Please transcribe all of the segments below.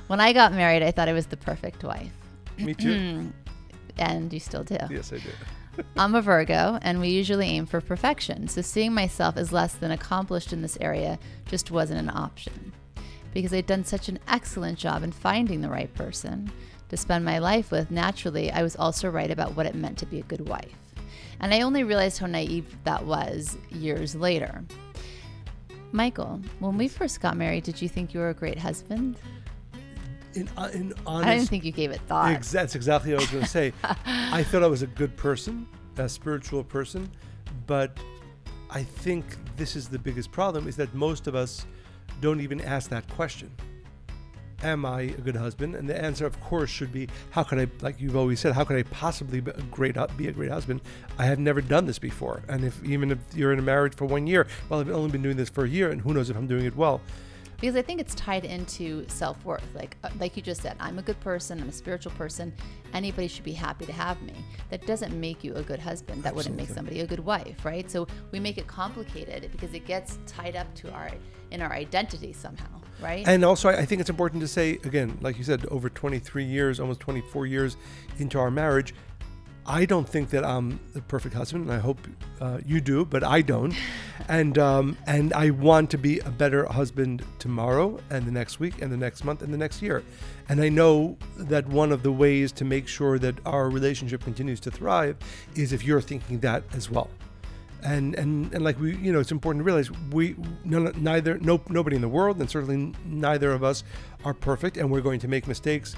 When I got married, I thought I was the perfect wife. Me too. And you still do. Yes, I do. I'm a Virgo, and we usually aim for perfection. So seeing myself as less than accomplished in this area just wasn't an option. Because I'd done such an excellent job in finding the right person to spend my life with, naturally, I was also right about what it meant to be a good wife. And I only realized how naive that was years later. Michael, when we first got married, did you think you were a great husband? In honest, I didn't think you gave it thought. That's exactly what I was going to say. I thought I was a good person, a spiritual person, but I think this is the biggest problem, is that most of us don't even ask that question. Am I a good husband? And the answer, of course, should be, how could I, like you've always said, how could I possibly be a great husband? I have never done this before. And even if you're in a marriage for 1 year, well, I've only been doing this for a year, and who knows if I'm doing it well. Because I think it's tied into self-worth. Like you just said, I'm a good person, I'm a spiritual person. Anybody should be happy to have me. That doesn't make you a good husband. That wouldn't make somebody a good wife, right? So we make it complicated because it gets tied up to in our identity somehow, right? And also, I think it's important to say, again, like you said, over 23 years, almost 24 years into our marriage, I don't think that I'm the perfect husband, and I hope you do, but I don't. And I want to be a better husband tomorrow and the next week and the next month and the next year. And I know that one of the ways to make sure that our relationship continues to thrive is if you're thinking that as well. And like we, it's important to realize nobody in the world, and certainly neither of us, are perfect, and we're going to make mistakes.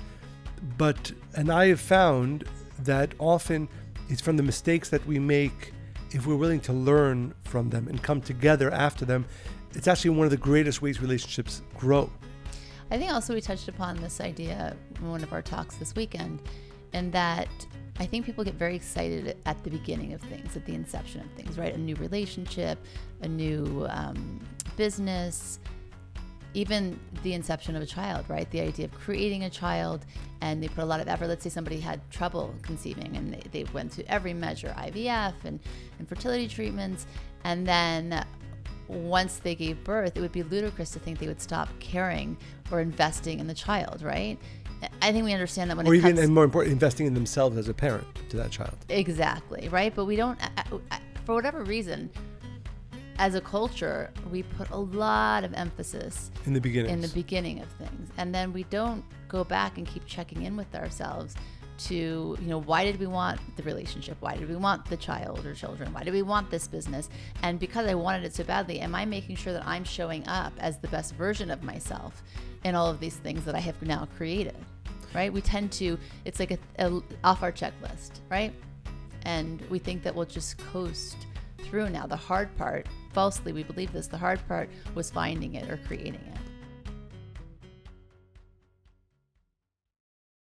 And I have found that often it's from the mistakes that we make, if we're willing to learn from them and come together after them, it's actually one of the greatest ways relationships grow. I think also we touched upon this idea in one of our talks this weekend, and that I think people get very excited at the beginning of things, at the inception of things, right? A new relationship, a new business, even the inception of a child, right? The idea of creating a child, and they put a lot of effort. Let's say somebody had trouble conceiving, and they went to every measure, IVF and fertility treatments, and then once they gave birth, it would be ludicrous to think they would stop caring or investing in the child, right? I think we understand that when and more important, investing in themselves as a parent to that child. Exactly, right? But we don't, for whatever reason, as a culture, we put a lot of emphasis in the beginning of things. And then we don't go back and keep checking in with ourselves to, why did we want the relationship? Why did we want the child or children? Why did we want this business? And because I wanted it so badly, am I making sure that I'm showing up as the best version of myself in all of these things that I have now created, right? We tend to, it's like a off our checklist, right? And we think that we'll just coast through now. The hard part, falsely we believe this, the hard part was finding it or creating it.